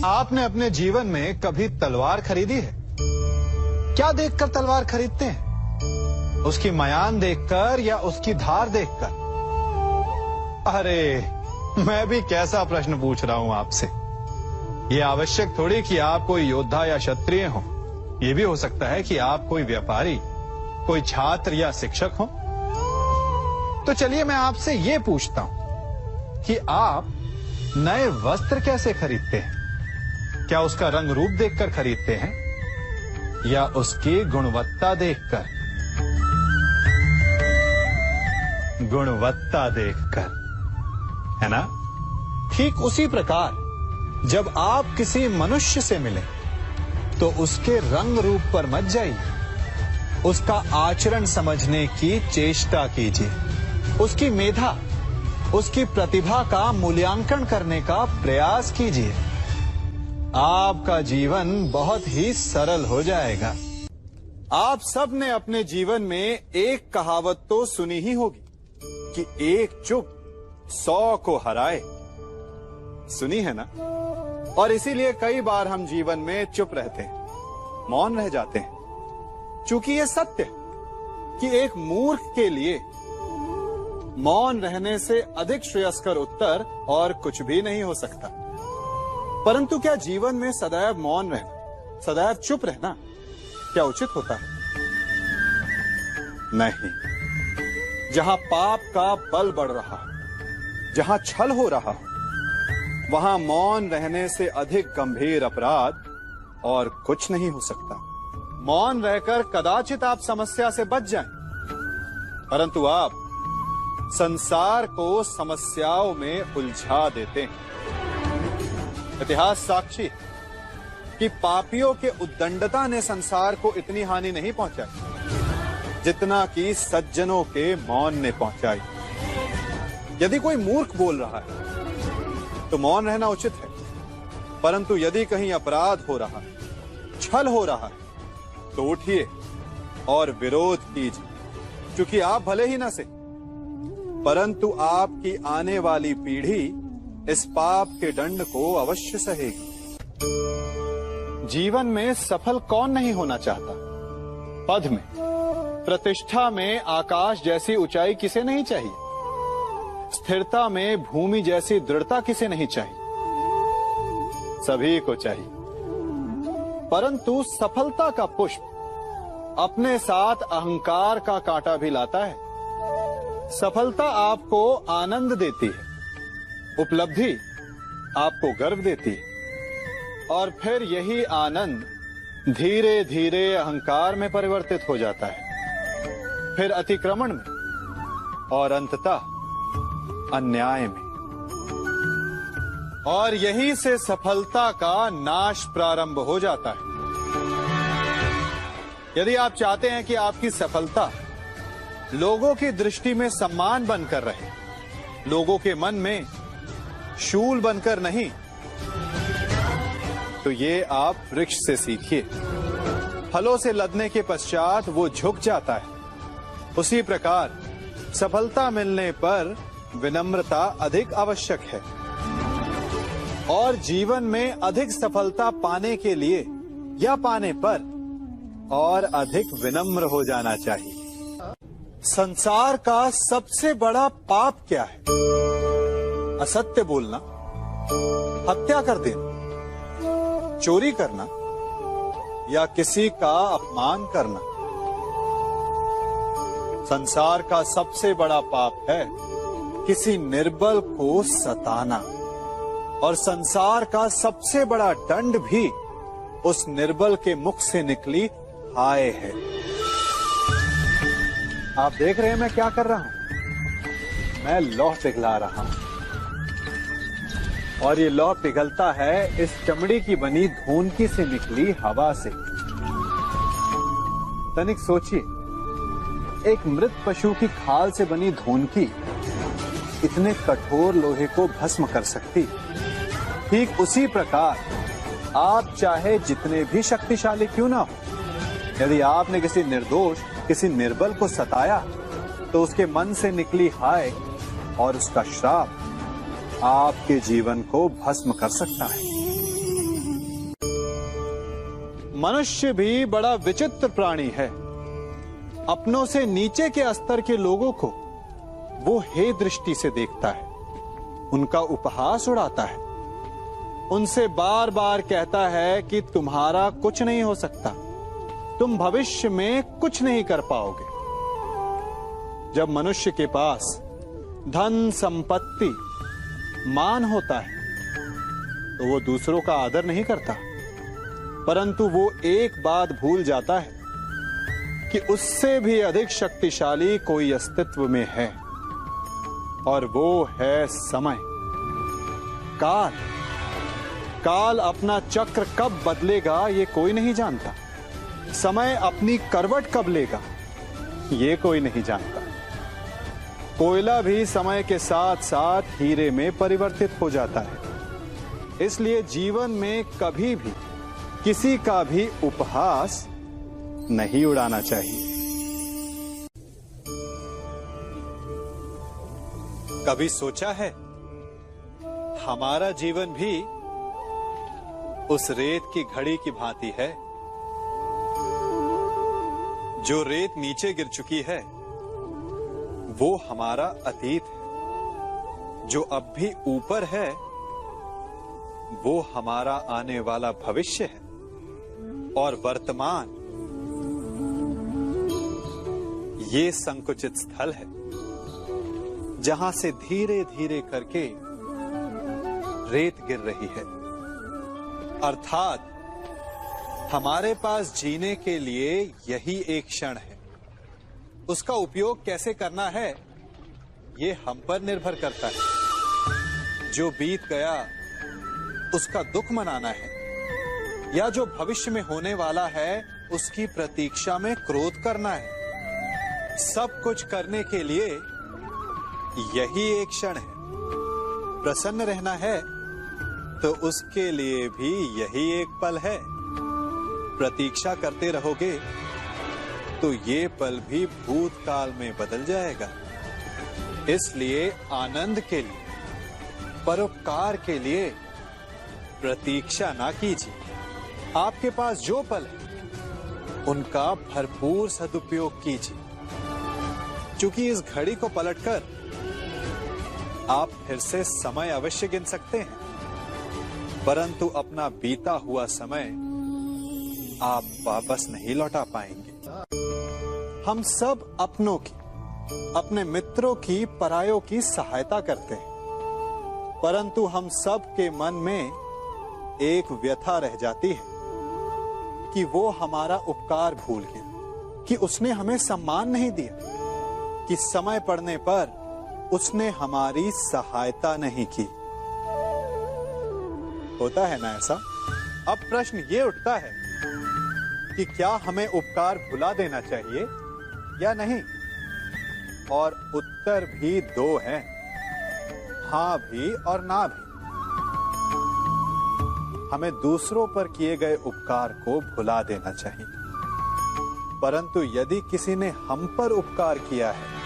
आपने अपने जीवन में कभी तलवार खरीदी है? क्या देखकर तलवार खरीदते हैं? उसकी मयान देखकर या उसकी धार देखकर? अरे, मैं भी कैसा प्रश्न पूछ रहा हूं आपसे। ये आवश्यक थोड़ी कि आप कोई योद्धा या क्षत्रिय हो। ये भी हो सकता है कि आप कोई व्यापारी, कोई छात्र या शिक्षक हो। तो चलिए मैं आपसे ये पूछता हूं कि आप नए वस्त्र कैसे खरीदते हैं? क्या उसका रंग रूप देखकर खरीदते हैं या उसकी गुणवत्ता देखकर? गुणवत्ता देखकर, है ना? ठीक उसी प्रकार जब आप किसी मनुष्य से मिले तो उसके रंग रूप पर मत जाइए, उसका आचरण समझने की चेष्टा कीजिए, उसकी मेधा, उसकी प्रतिभा का मूल्यांकन करने का प्रयास कीजिए। आपका जीवन बहुत ही सरल हो जाएगा। आप सब ने अपने जीवन में एक कहावत तो सुनी ही होगी कि एक चुप 100 को हराए। सुनी है ना? और इसीलिए कई बार हम जीवन में चुप रहते हैं, मौन रह जाते हैं, क्योंकि ये सत्य है कि एक मूर्ख के लिए मौन रहने से अधिक श्रेयस्कर उत्तर और कुछ भी नहीं हो सकता। परंतु क्या जीवन में सदैव मौन रहना, सदैव चुप रहना क्या उचित होता है? नहीं। जहां पाप का बल बढ़ रहा, जहां छल हो रहा, वहां मौन रहने से अधिक गंभीर अपराध और कुछ नहीं हो सकता। मौन रहकर कदाचित आप समस्या से बच जाएं, परंतु आप संसार को समस्याओं में उलझा देते हैं। इतिहास साक्षी है कि पापियों के उद्दंडता ने संसार को इतनी हानि नहीं पहुंचाई जितना कि सज्जनों के मौन ने पहुंचाई। यदि कोई मूर्ख बोल रहा है तो मौन रहना उचित है, परंतु यदि कहीं अपराध हो रहा है, छल हो रहा है, तो उठिए और विरोध कीजिए, क्योंकि आप भले ही न सही, परंतु आपकी आने वाली पीढ़ी इस पाप के दंड को अवश्य सहेगी। जीवन में सफल कौन नहीं होना चाहता? पद में, प्रतिष्ठा में आकाश जैसी ऊंचाई किसे नहीं चाहिए? स्थिरता में भूमि जैसी दृढ़ता किसे नहीं चाहिए? सभी को चाहिए। परंतु सफलता का पुष्प अपने साथ अहंकार का कांटा भी लाता है। सफलता आपको आनंद देती है, उपलब्धि आपको गर्व देती है, और फिर यही आनंद धीरे धीरे अहंकार में परिवर्तित हो जाता है, फिर अतिक्रमण में और अंततः अन्याय में। और यही से सफलता का नाश प्रारंभ हो जाता है। यदि आप चाहते हैं कि आपकी सफलता लोगों की दृष्टि में सम्मान बनकर रहे, लोगों के मन में शूल बनकर नहीं, तो ये आप वृक्ष से सीखिए। फलों से लदने के पश्चात वो झुक जाता है। उसी प्रकार सफलता मिलने पर विनम्रता अधिक आवश्यक है, और जीवन में अधिक सफलता पाने के लिए या पाने पर और अधिक विनम्र हो जाना चाहिए। संसार का सबसे बड़ा पाप क्या है? असत्य बोलना, हत्या कर देना, चोरी करना या किसी का अपमान करना। संसार का सबसे बड़ा पाप है किसी निर्बल को सताना, और संसार का सबसे बड़ा दंड भी उस निर्बल के मुख से निकली हाय है। आप देख रहे हैं मैं क्या कर रहा हूं? मैं लौह पिघला रहा हूं, और ये लौह पिघलता है इस चमड़ी की बनी धूनकी से निकली हवा से। तनिक सोचिए, एक मृत पशु की खाल से बनी धूनकी इतने कठोर लोहे को भस्म कर सकती। ठीक उसी प्रकार आप चाहे जितने भी शक्तिशाली क्यों ना हो, यदि आपने किसी निर्दोष, किसी निर्बल को सताया, तो उसके मन से निकली हाय और उसका श्राप आपके जीवन को भस्म कर सकता है। मनुष्य भी बड़ा विचित्र प्राणी है। अपनों से नीचे के स्तर के लोगों को वो हे दृष्टि से देखता है, उनका उपहास उड़ाता है, उनसे बार बार कहता है कि तुम्हारा कुछ नहीं हो सकता, तुम भविष्य में कुछ नहीं कर पाओगे। जब मनुष्य के पास धन, संपत्ति, मान होता है तो वो दूसरों का आदर नहीं करता, परंतु वो एक बात भूल जाता है कि उससे भी अधिक शक्तिशाली कोई अस्तित्व में है, और वो है समय। काल काल अपना चक्र कब बदलेगा ये कोई नहीं जानता। समय अपनी करवट कब लेगा ये कोई नहीं जानता। कोयला भी समय के साथ साथ हीरे में परिवर्तित हो जाता है। इसलिए जीवन में कभी भी किसी का भी उपहास नहीं उड़ाना चाहिए। कभी सोचा है हमारा जीवन भी उस रेत की घड़ी की भांति है। जो रेत नीचे गिर चुकी है वो हमारा अतीत है, जो अब भी ऊपर है वो हमारा आने वाला भविष्य है, और वर्तमान ये संकुचित स्थल है जहां से धीरे धीरे करके रेत गिर रही है। अर्थात हमारे पास जीने के लिए यही एक क्षण है। उसका उपयोग कैसे करना है ये हम पर निर्भर करता है। जो बीत गया उसका दुख मनाना है, या जो भविष्य में होने वाला है उसकी प्रतीक्षा में क्रोध करना है। सब कुछ करने के लिए यही एक क्षण है। प्रसन्न रहना है तो उसके लिए भी यही एक पल है। प्रतीक्षा करते रहोगे तो ये पल भी भूतकाल में बदल जाएगा। इसलिए आनंद के लिए, परोपकार के लिए प्रतीक्षा ना कीजिए। आपके पास जो पल है उनका भरपूर सदुपयोग कीजिए, क्योंकि इस घड़ी को पलटकर आप फिर से समय अवश्य गिन सकते हैं, परंतु अपना बीता हुआ समय आप वापस नहीं लौटा पाएंगे। हम सब अपनों की, अपने मित्रों की, परायों की सहायता करते हैं, परंतु हम सब के मन में एक व्यथा रह जाती है कि वो हमारा उपकार भूल गया, कि उसने हमें सम्मान नहीं दिया, कि समय पड़ने पर उसने हमारी सहायता नहीं की। होता है ना ऐसा? अब प्रश्न ये उठता है कि क्या हमें उपकार भुला देना चाहिए या नहीं? और उत्तर भी दो हैं, हां भी और ना भी। हमें दूसरों पर किए गए उपकार को भुला देना चाहिए, परंतु यदि किसी ने हम पर उपकार किया है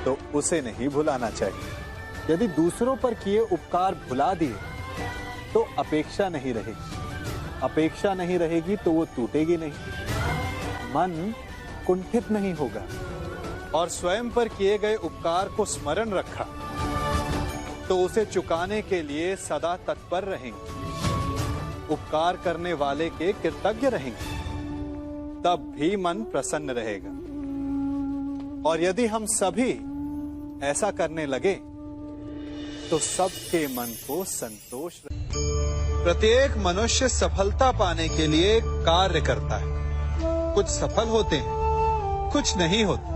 तो उसे नहीं भुलाना चाहिए। यदि दूसरों पर किए उपकार भुला दिए तो अपेक्षा नहीं रहेगी। अपेक्षा नहीं रहेगी तो वो टूटेगी नहीं, मन कुंठित नहीं होगा, और स्वयं पर किए गए उपकार को स्मरण रखा तो उसे चुकाने के लिए सदा तत्पर रहेंगे, उपकार करने वाले के कृतज्ञ रहेंगे, तब भी मन प्रसन्न रहेगा। और यदि हम सभी ऐसा करने लगे तो सबके मन को संतोष रहेगा। प्रत्येक मनुष्य सफलता पाने के लिए कार्य करता है। कुछ सफल होते हैं, कुछ नहीं होते,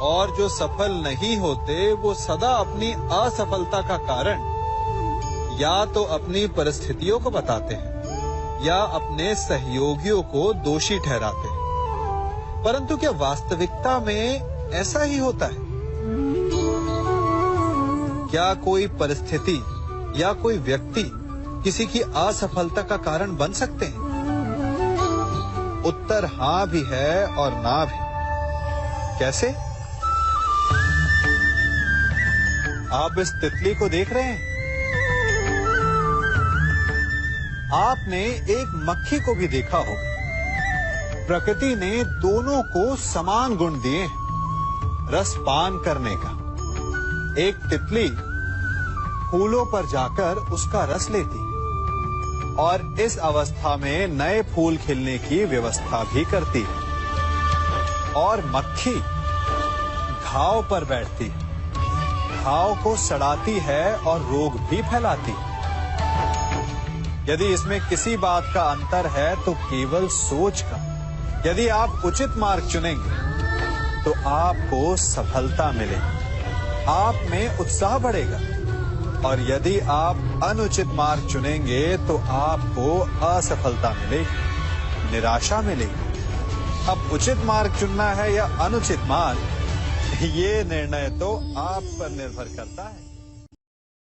और जो सफल नहीं होते वो सदा अपनी असफलता का कारण या तो अपनी परिस्थितियों को बताते हैं या अपने सहयोगियों को दोषी ठहराते हैं। परंतु क्या वास्तविकता में ऐसा ही होता है? क्या कोई परिस्थिति या कोई व्यक्ति किसी की असफलता का कारण बन सकते हैं? उत्तर हां भी है और ना भी। कैसे? आप इस तितली को देख रहे हैं? आपने एक मक्खी को भी देखा होगा। प्रकृति ने दोनों को समान गुण दिए हैं रस पान करने का। एक तितली फूलों पर जाकर उसका रस लेती और इस अवस्था में नए फूल खिलने की व्यवस्था भी करती है। और मक्खी घाव पर बैठती है, घाव को सड़ाती है और रोग भी फैलाती है। यदि इसमें किसी बात का अंतर है तो केवल सोच का। यदि आप उचित मार्ग चुनेंगे तो आपको सफलता मिलेगी, आप में उत्साह बढ़ेगा। और यदि आप अनुचित मार्ग चुनेंगे तो आपको असफलता मिलेगी, निराशा मिलेगी। अब उचित मार्ग चुनना है या अनुचित मार्ग, ये निर्णय तो आप पर निर्भर करता है।